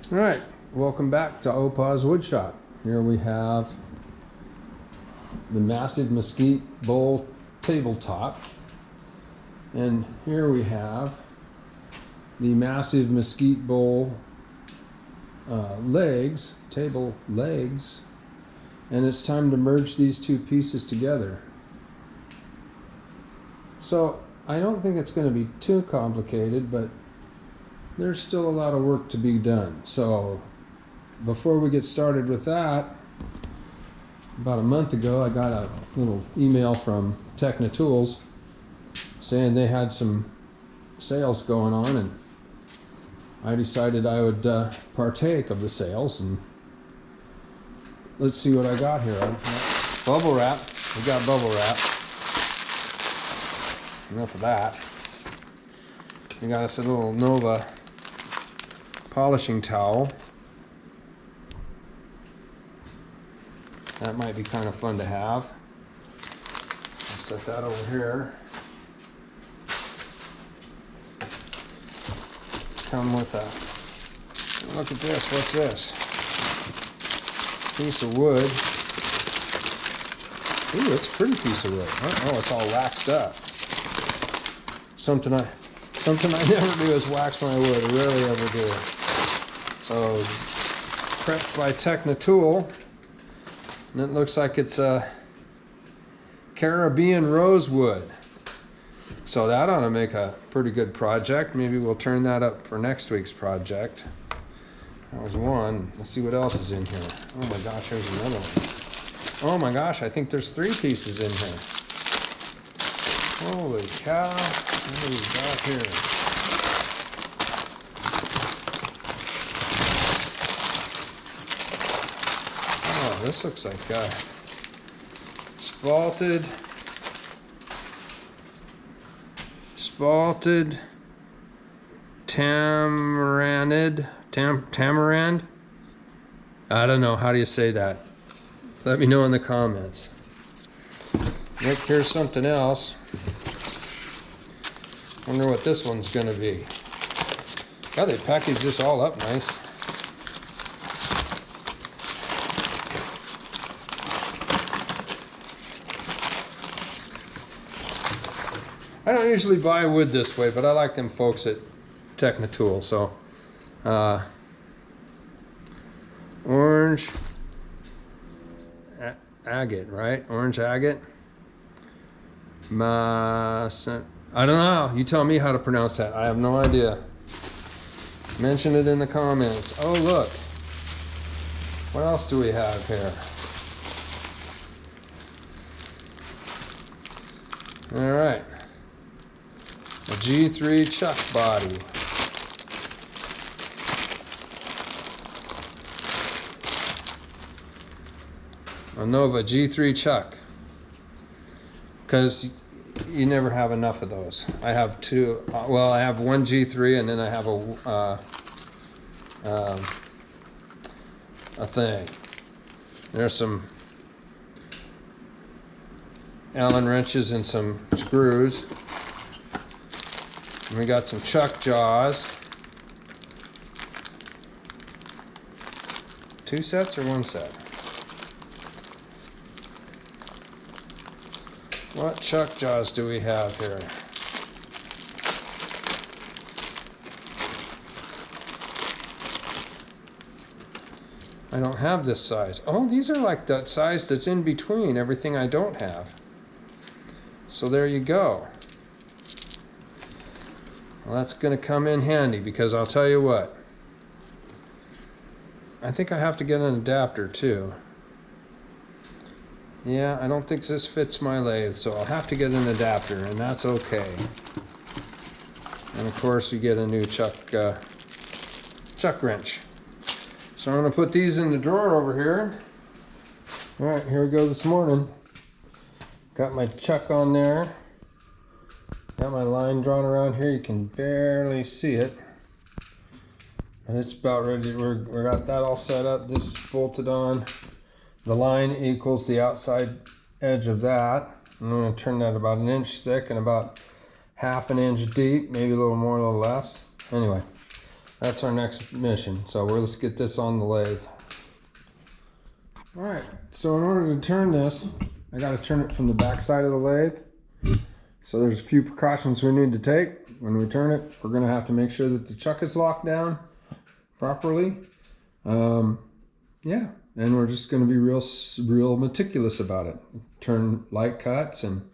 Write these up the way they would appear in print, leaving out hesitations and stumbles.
All right, welcome back to Opaw's Woodshop. Here we have the Massive Mesquite bowl tabletop, and here we have the Massive Mesquite bowl table legs, and it's time to merge these two pieces together. So I don't think it's going to be too complicated, but there's still a lot of work to be done. So before we get started with that, about a month ago I got a little email from Technitools saying they had some sales going on, and I decided I would partake of the sales. And let's see what I got here. Bubble wrap. We got bubble wrap. Enough of that. We got us a little Nova polishing towel. That might be kind of fun to have. I'll set that over here. Come with a, look at this, what's this? Piece of wood. Ooh, it's a pretty piece of wood. Oh, it's all waxed up. Something I never do is wax my wood. I rarely ever do. So, prepped by Technitool, and it looks like it's a Caribbean rosewood. So that ought to make a pretty good project. Maybe we'll turn that up for next week's project. That was one. Let's see what else is in here. Oh my gosh, there's another one. Oh my gosh, I think there's 3 pieces in here. Holy cow. What do we got here? Oh, this looks like spalted tamarand. I don't know, how do you say that? Let me know in the comments. Look, here's something else. Wonder what this one's gonna be. God, they packaged this all up nice. I don't usually buy wood this way, but I like them folks at Technitool. So, orange agate, right? Orange agate. I don't know. You tell me how to pronounce that. I have no idea. Mention it in the comments. Oh, look. What else do we have here? All right. A G3 chuck body. A Nova G3 chuck. Because you never have enough of those. I have 2. Well, I have one G3, and then I have a thing. There's some Allen wrenches and some screws. And we got some chuck jaws. 2 sets or 1 set? What chuck jaws do we have here? I don't have this size. Oh, these are like that size that's in between everything I don't have. So there you go. Well, that's going to come in handy, because I'll tell you what. I think I have to get an adapter too. Yeah, I don't think this fits my lathe, so I'll have to get an adapter, and that's okay. And of course, we get a new chuck wrench. So I'm going to put these in the drawer over here. All right, here we go this morning. Got my chuck on there. Got my line drawn around here. You can barely see it. And it's about ready. We got that all set up. This is bolted on. The line equals the outside edge of that. I'm going to turn that about 1 inch thick and about 1/2 inch deep, maybe a little more, a little less. Anyway, That's our next mission. So let's get this on the lathe. All right, so in order to turn this, I got to turn it from the back side of the lathe. So there's a few precautions we need to take. When we turn it, we're going to have to make sure that the chuck is locked down properly. Yeah, and we're just going to be real meticulous about it. Turn light cuts and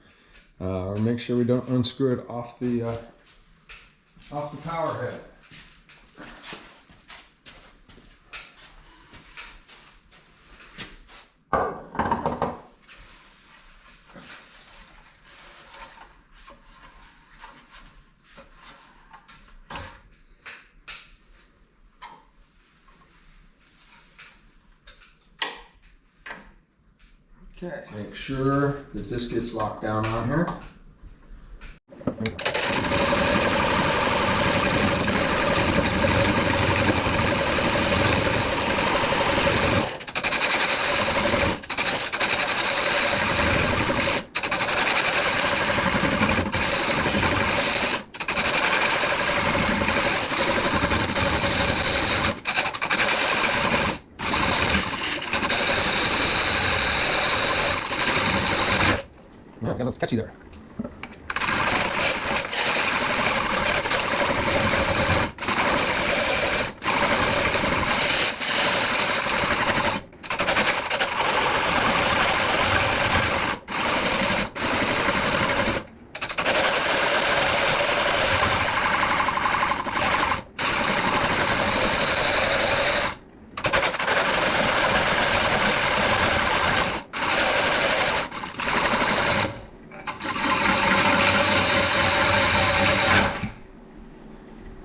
make sure we don't unscrew it off the power head. Okay, make sure that this gets locked down on here. Yeah, got a little catchy there.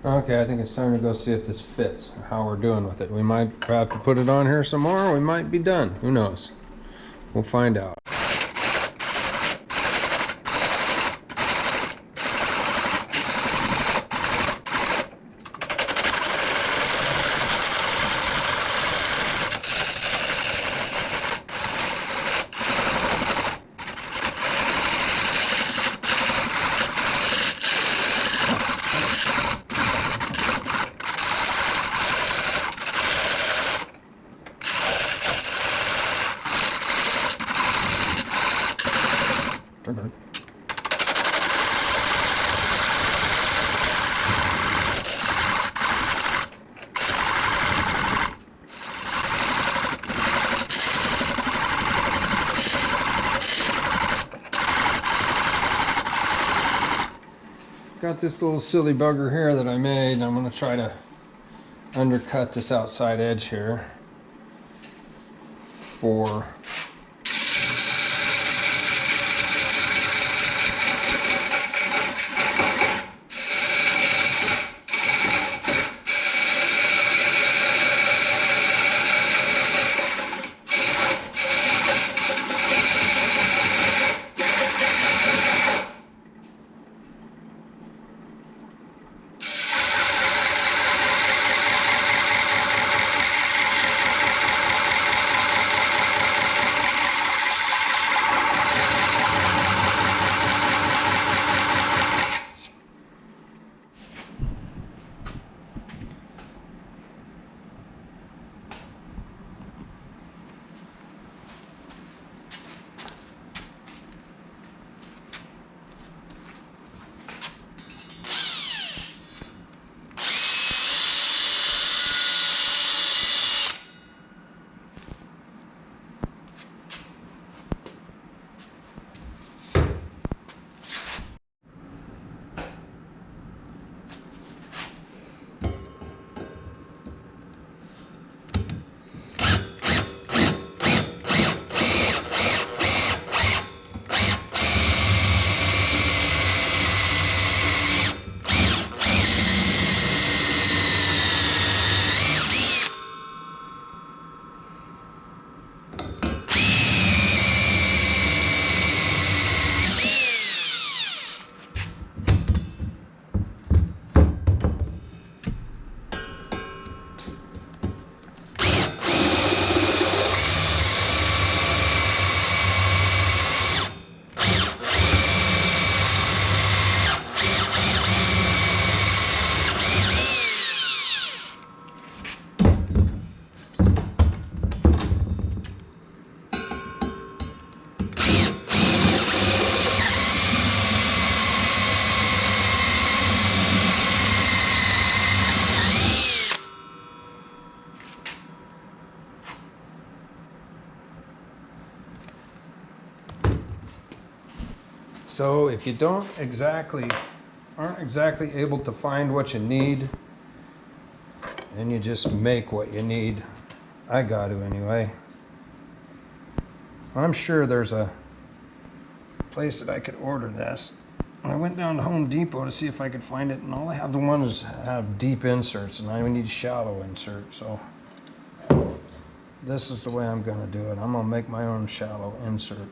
Okay, I think it's time to go see if this fits, how we're doing with it. We might have to put it on here some more, we might be done. Who knows? We'll find out. Turn. Got this little silly bugger here that I made. I'm going to try to undercut this outside edge here for So if you aren't exactly able to find what you need, then you just make what you need. I got to anyway. I'm sure there's a place that I could order this. I went down to Home Depot to see if I could find it, and all I have the ones have deep inserts, and I need shallow inserts. So this is the way I'm gonna do it. I'm gonna make my own shallow insert.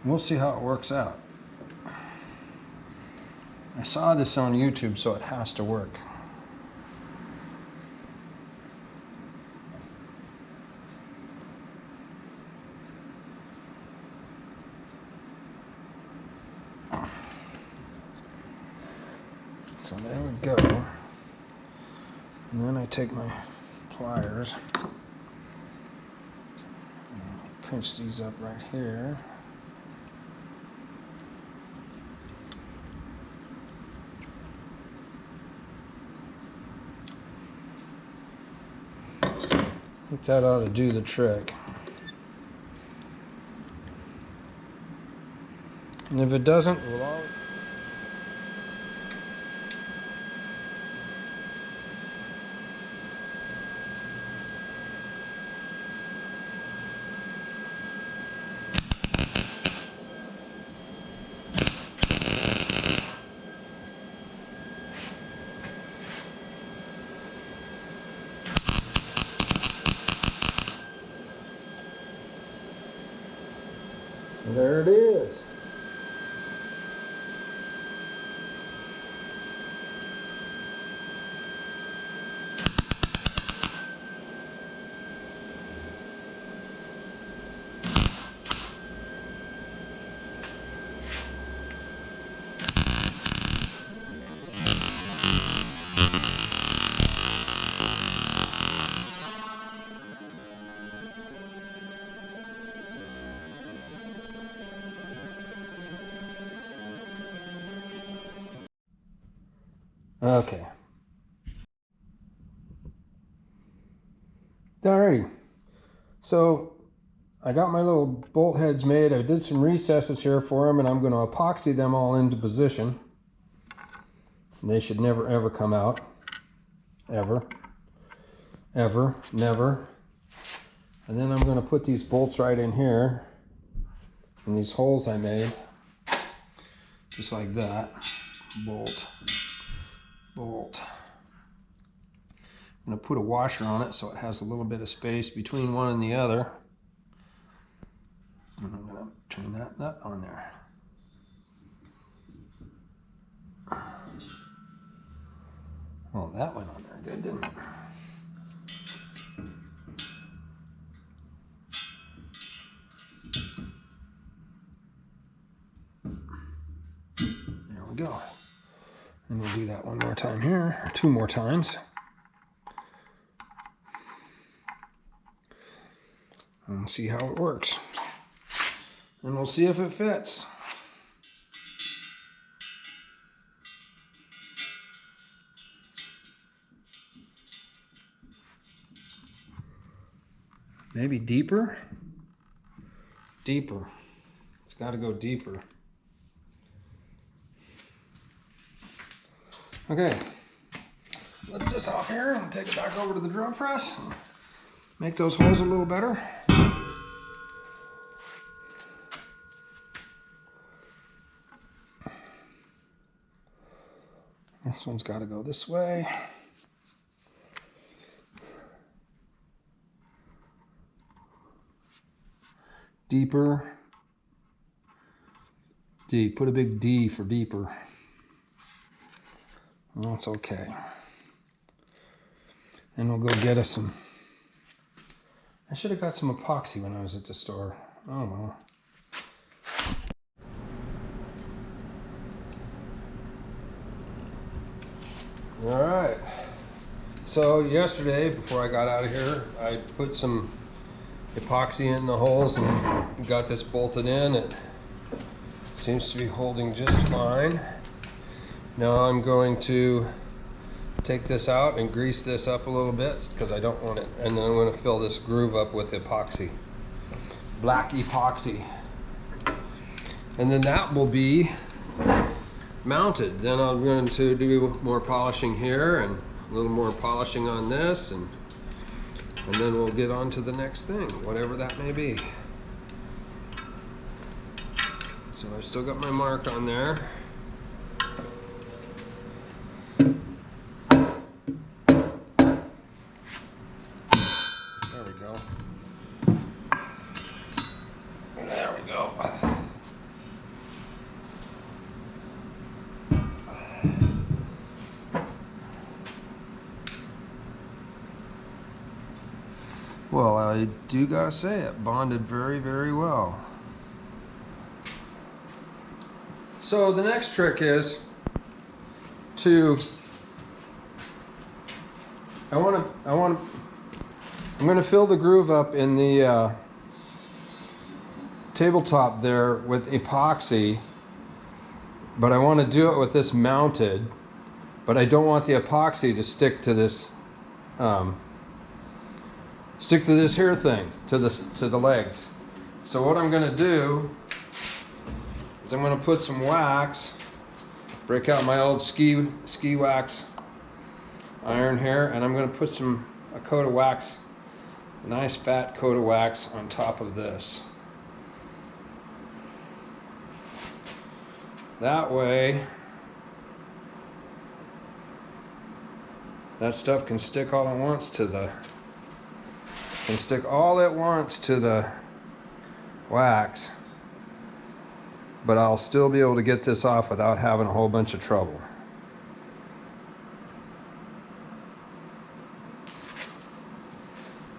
We'll see how it works out. I saw this on YouTube, so it has to work. So there we go. And then I take my pliers and pinch these up right here. I think that ought to do the trick. And if it doesn't, we'll all... There it is. Okay. Alrighty. So I got my little bolt heads made. I did some recesses here for them, and I'm going to epoxy them all into position. They should never ever come out. Ever. Ever. Never. And then I'm going to put these bolts right in here. In these holes I made. Just like that. Bolt. Bolt. I'm going to put a washer on it so it has a little bit of space between one and the other. And I'm going to turn that nut on there. Well, that went on there good, didn't it? There we go. And we'll do that one more time here, or two more times. And see how it works. And we'll see if it fits. Maybe deeper? Deeper. It's got to go deeper. Okay, lift this off here and take it back over to the drill press. Make those holes a little better. This one's got to go this way. Deeper. D, put a big D for deeper. That's okay. And we'll go get us some. I should have got some epoxy when I was at the store. Oh well. All right. So yesterday, before I got out of here, I put some epoxy in the holes and got this bolted in. It seems to be holding just fine. Now I'm going to take this out and grease this up a little bit because I don't want it. And then I'm going to fill this groove up with epoxy. Black epoxy. And then that will be mounted. Then I'm going to do more polishing here and a little more polishing on this, and then we'll get on to the next thing, whatever that may be. So I've still got my mark on there. There we go. There we go. Well, I do gotta say it bonded very, very well. So the next trick is to, I'm gonna fill the groove up in the tabletop there with epoxy, but I want to do it with this mounted, but I don't want the epoxy to stick to this here thing, to the legs. So what I'm going to do is I'm going to put some wax, break out my old ski wax iron here, and I'm going to put a coat of wax, a nice fat coat of wax on top of this. That way that stuff can stick all it wants to the wax, but I'll still be able to get this off without having a whole bunch of trouble.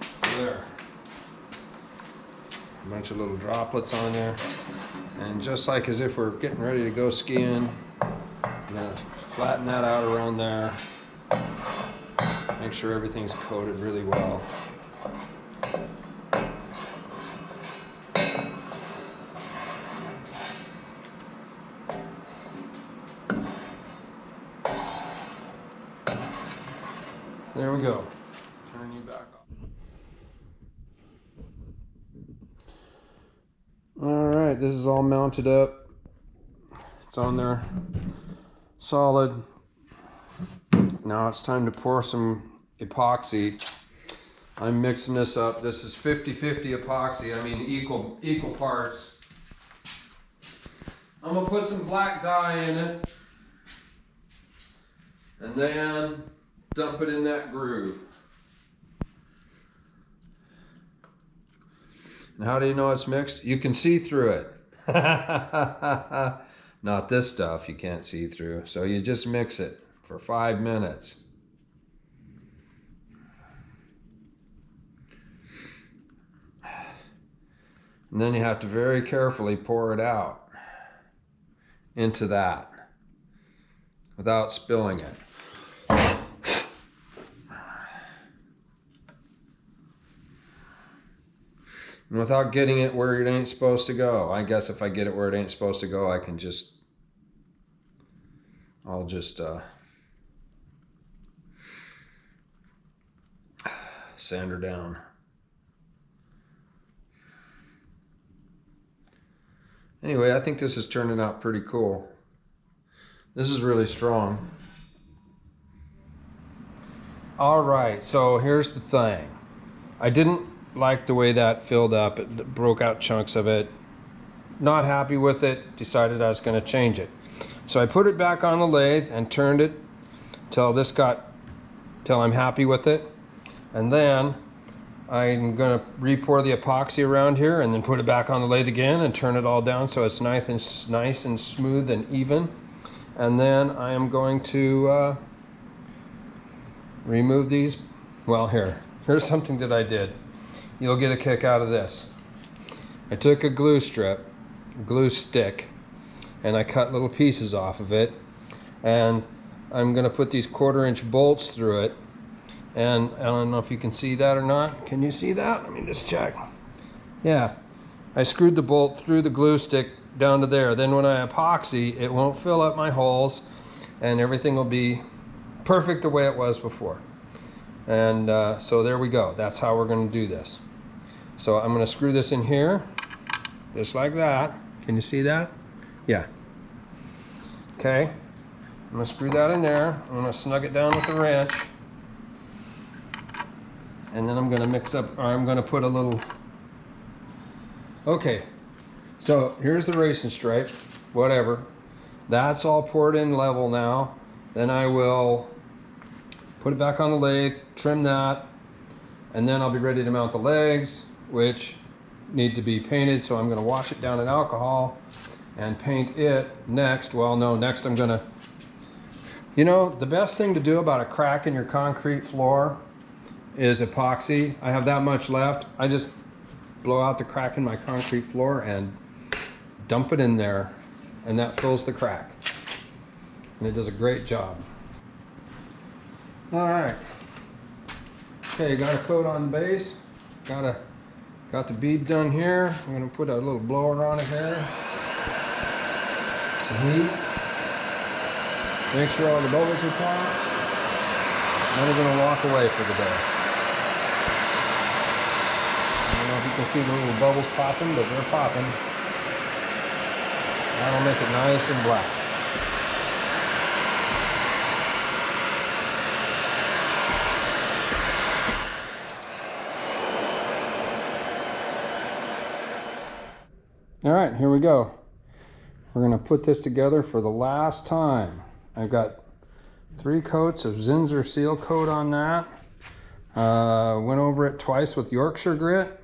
So there, a bunch of little droplets on there, and just like as if we're getting ready to go skiing, I'm gonna flatten that out around there, make sure everything's coated really well. There we go. Turn you back off. All right, this is all mounted up. It's on there solid. Now it's time to pour some epoxy. I'm mixing this up. This is 50-50 epoxy. I mean equal parts. I'm gonna put some black dye in it, and then dump it in that groove. And how do you know it's mixed? You can see through it. Not this stuff you can't see through. So you just mix it for 5 minutes. And then you have to very carefully pour it out into that without spilling it. And without getting it where it ain't supposed to go. I guess if I get it where it ain't supposed to go, I'll just sand her down. Anyway, I think this is turning out pretty cool. This is really strong. All right, so here's the thing. I didn't like the way that filled up. It broke out chunks of it. Not happy with it. Decided I was going to change it. So I put it back on the lathe and turned it till I'm happy with it. And then I'm going to re-pour the epoxy around here and then put it back on the lathe again and turn it all down so it's nice and smooth and even. And then I am going to remove these. Well, here's something that I did. You'll get a kick out of this. I took a glue stick, and I cut little pieces off of it, and I'm going to put these 1/4-inch bolts through it. And I don't know if you can see that or not. Can you see that? Let me just check. Yeah, I screwed the bolt through the glue stick down to there. Then when I epoxy, it won't fill up my holes, and everything will be perfect the way it was before. And so there we go. That's how we're going to do this. So I'm going to screw this in here, just like that. Can you see that? Yeah. Okay. I'm gonna screw that in there. I'm gonna snug it down with the wrench. And then I'm gonna mix up, or I'm gonna put a little, okay. So here's the racing stripe, whatever. That's all poured in level now. Then I will put it back on the lathe, trim that, and then I'll be ready to mount the legs, which need to be painted. So I'm gonna wash it down in alcohol and paint it next. Well, no, next I'm gonna, you know, the best thing to do about a crack in your concrete floor is epoxy. I have that much left. I just blow out the crack in my concrete floor and dump it in there, and that fills the crack. And it does a great job. All right. Okay, got a coat on the base. Got the bead done here. I'm gonna put a little blower on it here. Some heat. Make sure all the bubbles are popped. Then we're gonna walk away for the day. I don't know if you can see the little bubbles popping, but they're popping. That'll make it nice and black. All right, here we go. We're gonna put this together for the last time. I've got 3 coats of Zinsser seal coat on that. Went over it twice with Yorkshire grit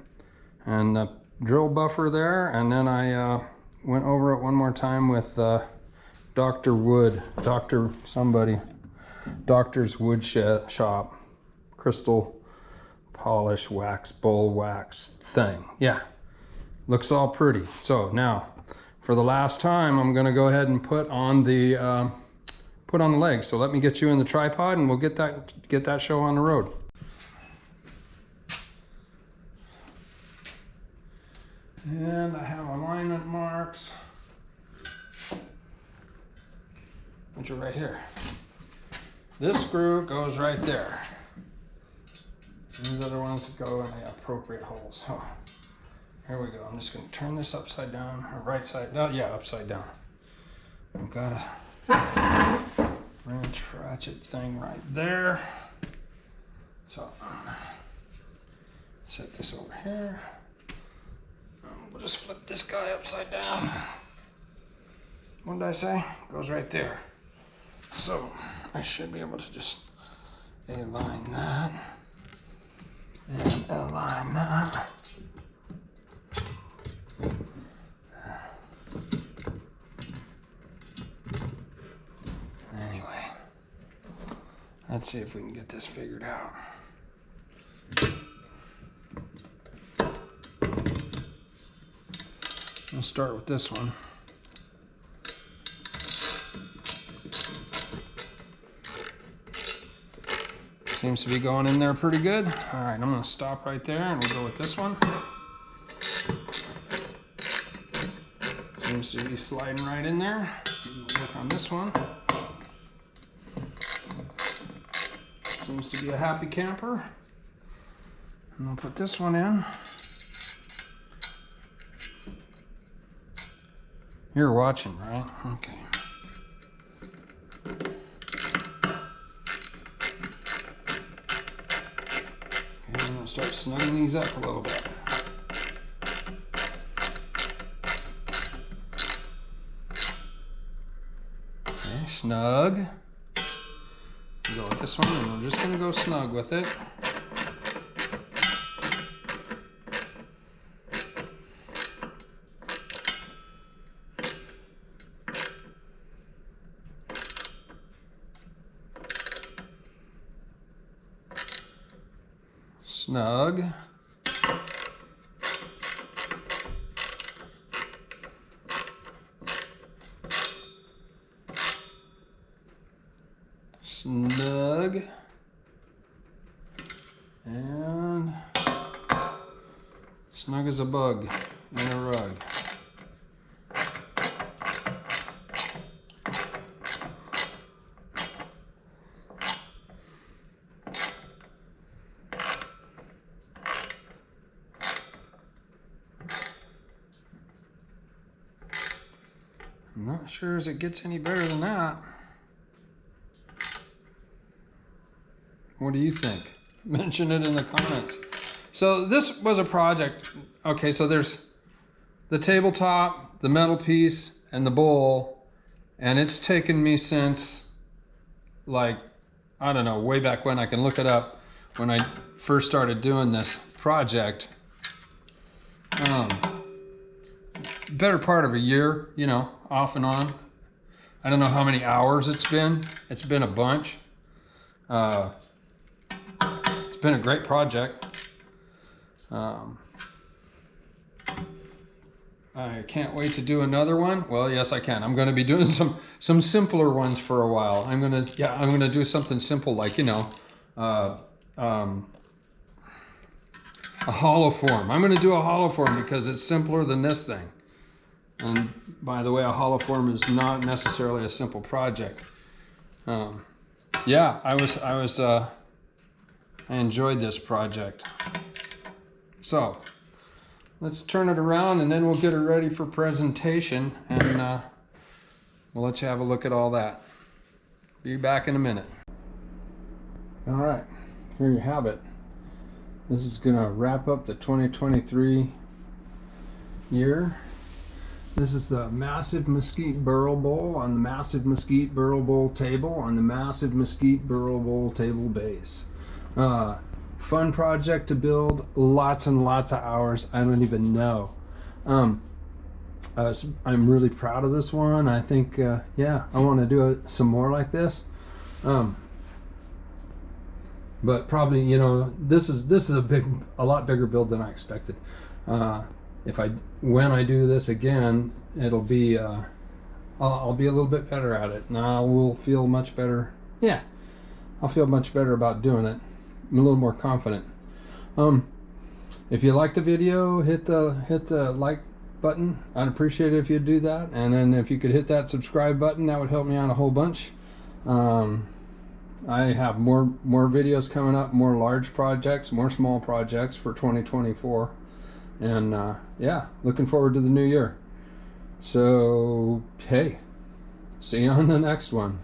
and the drill buffer there, and then I went over it one more time with Dr. Wood, Doctor's Wood Shop, crystal polish wax, bull wax thing. Yeah, looks all pretty. So now, for the last time, I'm gonna go ahead and put on the legs. So let me get you in the tripod and we'll get that show on the road. And I have alignment marks, which are right here. This screw goes right there. These other ones go in the appropriate holes. Oh, here we go. I'm just going to turn this upside down, or right side down. Yeah, upside down. I've got a wrench ratchet thing right there. So I'm going to set this over here. We'll just flip this guy upside down. What did I say? Goes right there. So I should be able to just align that and align that. Anyway, let's see if we can get this figured out. We'll start with this one. Seems to be going in there pretty good. All right, I'm gonna stop right there and we'll go with this one. Seems to be sliding right in there. We'll work on this one. Seems to be a happy camper. And I'll put this one in. You're watching, right? Okay. Okay, I'm gonna start snugging these up a little bit. Okay, snug. We'll go with this one, and we're just gonna go snug with it. Snug. Snug. And snug as a bug in a rug. I'm not sure as it gets any better than that. What do you think? Mention it in the comments. So this was a project. Okay, so there's the tabletop, the metal piece, and the bowl, and it's taken me since, like, I don't know, way back when. I can look it up when I first started doing this project. Better part of a year, you know, off and on. I don't know how many hours it's been. It's been a bunch. It's been a great project. I can't wait to do another one. Well, yes, I can. I'm going to be doing some simpler ones for a while. I'm going to do something simple, like, you know, a hollow form. I'm going to do a hollow form because it's simpler than this thing. And by the way, a hollow form is not necessarily a simple project. Yeah, I enjoyed this project. So let's turn it around and then we'll get it ready for presentation, and we'll let you have a look at all that. Be back in a minute. All right, here you have it. This is gonna wrap up the 2023 year. This is the Massive Mesquite Burl Bowl on the Massive Mesquite Burl Bowl table on the Massive Mesquite Burl Bowl table base. Fun project to build, lots and lots of hours. I don't even know. I'm really proud of this one. I think, yeah, I want to do some more like this. But probably, you know, this is a lot bigger build than I expected. When I do this again, it'll be I'll be a little bit better at it, and I will feel much better. Yeah, I'll feel much better about doing it. I'm a little more confident. If you like the video, hit the like button. I'd appreciate it if you'd do that, and then if you could hit that subscribe button, that would help me out a whole bunch. I have more videos coming up, more large projects, more small projects for 2024. And yeah, looking forward to the new year. So hey, see you on the next one.